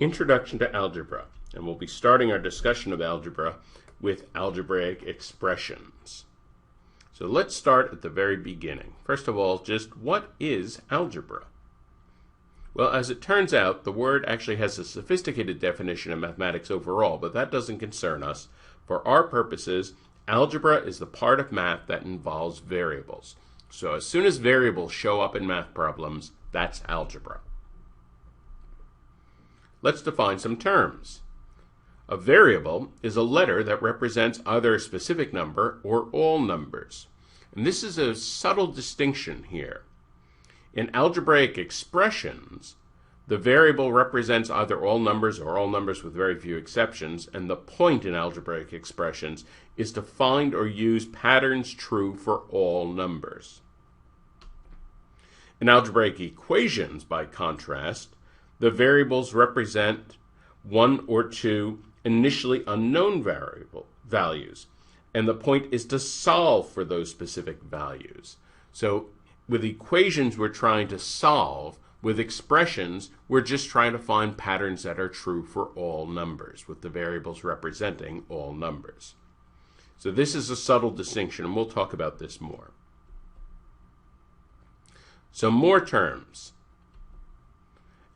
Introduction to Algebra, and we'll be starting our discussion of algebra with algebraic expressions. So let's start at the very beginning. First of all, just what is algebra? Well, as it turns out, the word actually has a sophisticated definition in mathematics overall, but that doesn't concern us. For our purposes, algebra is the part of math that involves variables. So as soon as variables show up in math problems, that's algebra. Let's define some terms. A variable is a letter that represents either a specific number or all numbers. And this is a subtle distinction here. In algebraic expressions, the variable represents either all numbers or all numbers with very few exceptions, and the point in algebraic expressions is to find or use patterns true for all numbers. In algebraic equations, by contrast, the variables represent one or two initially unknown values, and the point is to solve for those specific values. So with equations, we're trying to solve. With expressions, we're just trying to find patterns that are true for all numbers, with the variables representing all numbers. So this is a subtle distinction, and we'll talk about this more. So more terms.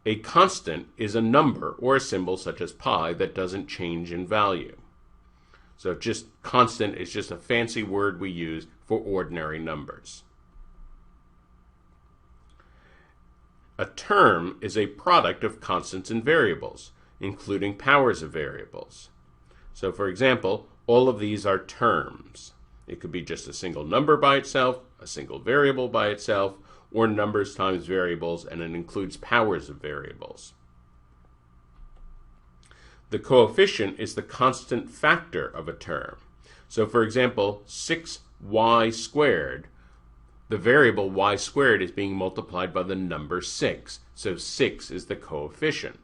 A constant is a number or a symbol such as pi that doesn't change in value. So just constant is just a fancy word we use for ordinary numbers. A term is a product of constants and variables, including powers of variables. So for example, all of these are terms. It could be just a single number by itself, a single variable by itself, or numbers times variables, and it includes powers of variables. The coefficient is the constant factor of a term. So for example, 6y squared, the variable y squared is being multiplied by the number 6. So 6 is the coefficient.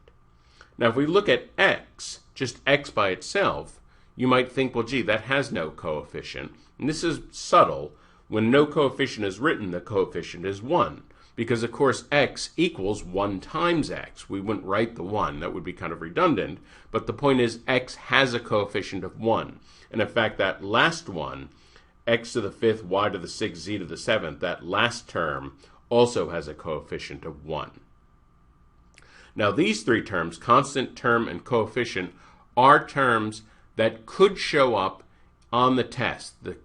Now if we look at x, just x by itself, you might think, well, gee, that has no coefficient. And this is subtle. When no coefficient is written, the coefficient is 1. Because, of course, x equals 1 times x. We wouldn't write the 1. That would be kind of redundant. But the point is, x has a coefficient of 1. And in fact, that last one, x to the 5th, y to the 6th, z to the 7th, that last term also has a coefficient of 1. Now, these three terms, constant, term, and coefficient, are terms that could show up on the test. The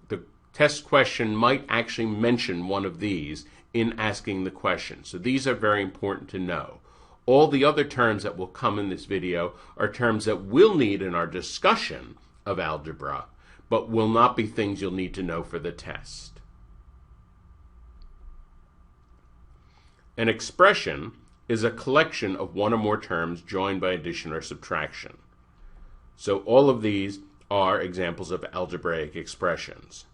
test question might actually mention one of these in asking the question. So these are very important to know. All the other terms that will come in this video are terms that we'll need in our discussion of algebra, but will not be things you'll need to know for the test. An expression is a collection of one or more terms joined by addition or subtraction. So all of these are examples of algebraic expressions.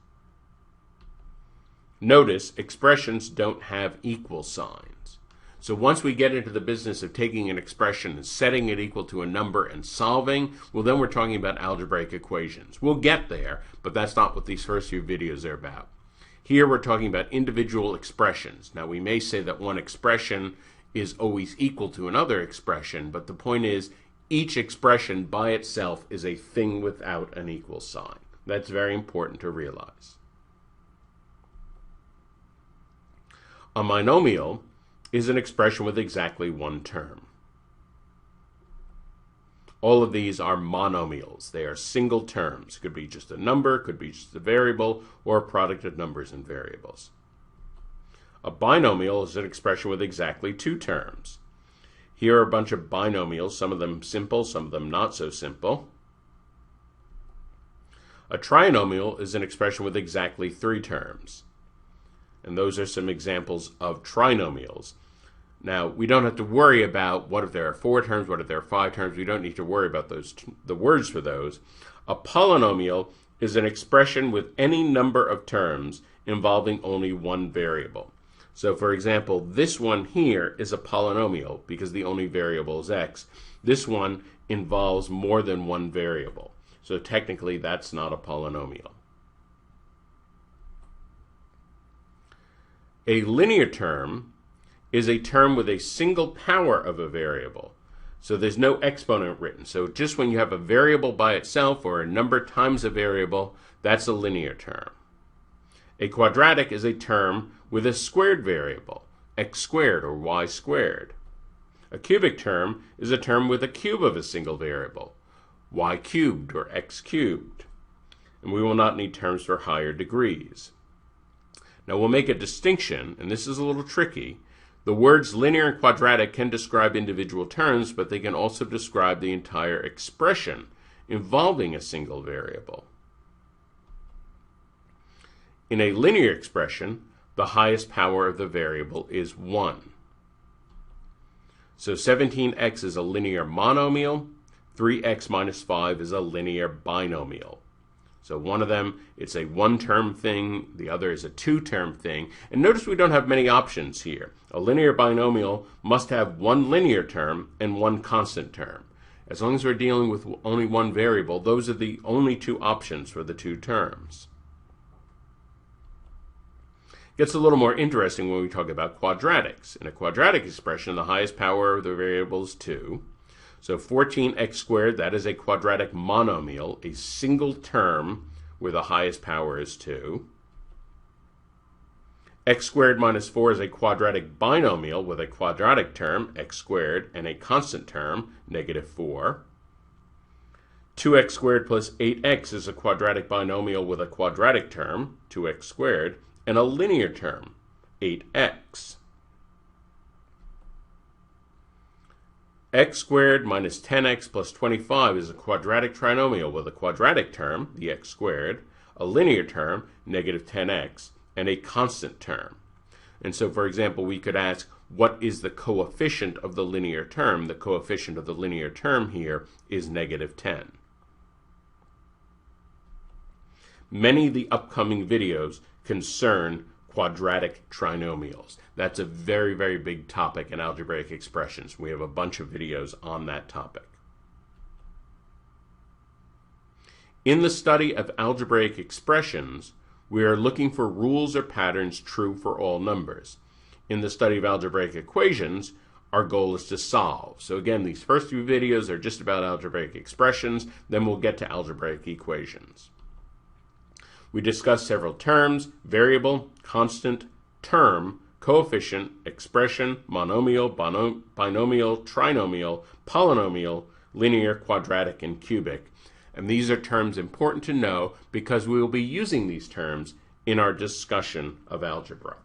Notice, expressions don't have equal signs. So once we get into the business of taking an expression and setting it equal to a number and solving, well, then we're talking about algebraic equations. We'll get there, but that's not what these first few videos are about. Here we're talking about individual expressions. Now, we may say that one expression is always equal to another expression, but the point is, each expression by itself is a thing without an equal sign. That's very important to realize. A monomial is an expression with exactly one term. All of these are monomials. They are single terms. It could be just a number, could be just a variable, or a product of numbers and variables. A binomial is an expression with exactly two terms. Here are a bunch of binomials, some of them simple, some of them not so simple. A trinomial is an expression with exactly three terms. And those are some examples of trinomials. Now, we don't have to worry about what if there are 4 terms, what if there are 5 terms. We don't need to worry about the words for those. A polynomial is an expression with any number of terms involving only one variable. So, for example, this one here is a polynomial because the only variable is x. This one involves more than one variable. So technically, that's not a polynomial. A linear term is a term with a single power of a variable. So there's no exponent written. So just when you have a variable by itself or a number times a variable, that's a linear term. A quadratic is a term with a squared variable, x squared or y squared. A cubic term is a term with a cube of a single variable, y cubed or x cubed. And we will not need terms for higher degrees. Now we'll make a distinction, and this is a little tricky. The words linear and quadratic can describe individual terms, but they can also describe the entire expression involving a single variable. In a linear expression, the highest power of the variable is 1. So 17x is a linear monomial, 3x minus 5 is a linear binomial. So one of them, it's a one-term thing, the other is a two-term thing. And notice we don't have many options here. A linear binomial must have one linear term and one constant term. As long as we're dealing with only one variable, those are the only two options for the two terms. It gets a little more interesting when we talk about quadratics. In a quadratic expression, the highest power of the variable is 2. So 14x squared, that is a quadratic monomial, a single term where the highest power is 2. X squared minus 4 is a quadratic binomial with a quadratic term, x squared, and a constant term, negative 4. 2x squared plus 8x is a quadratic binomial with a quadratic term, 2x squared, and a linear term, 8x. X squared minus 10x plus 25 is a quadratic trinomial with a quadratic term, the x squared, a linear term, negative 10x, and a constant term. And so, for example, we could ask, what is the coefficient of the linear term? The coefficient of the linear term here is negative 10. Many of the upcoming videos concern quadratic trinomials. That's a very, very big topic in algebraic expressions. We have a bunch of videos on that topic. In the study of algebraic expressions, we are looking for rules or patterns true for all numbers. In the study of algebraic equations, our goal is to solve. So again, these first few videos are just about algebraic expressions, then we'll get to algebraic equations. We discussed several terms: variable, constant, term, coefficient, expression, monomial, binomial, trinomial, polynomial, linear, quadratic, and cubic. And these are terms important to know because we will be using these terms in our discussion of algebra.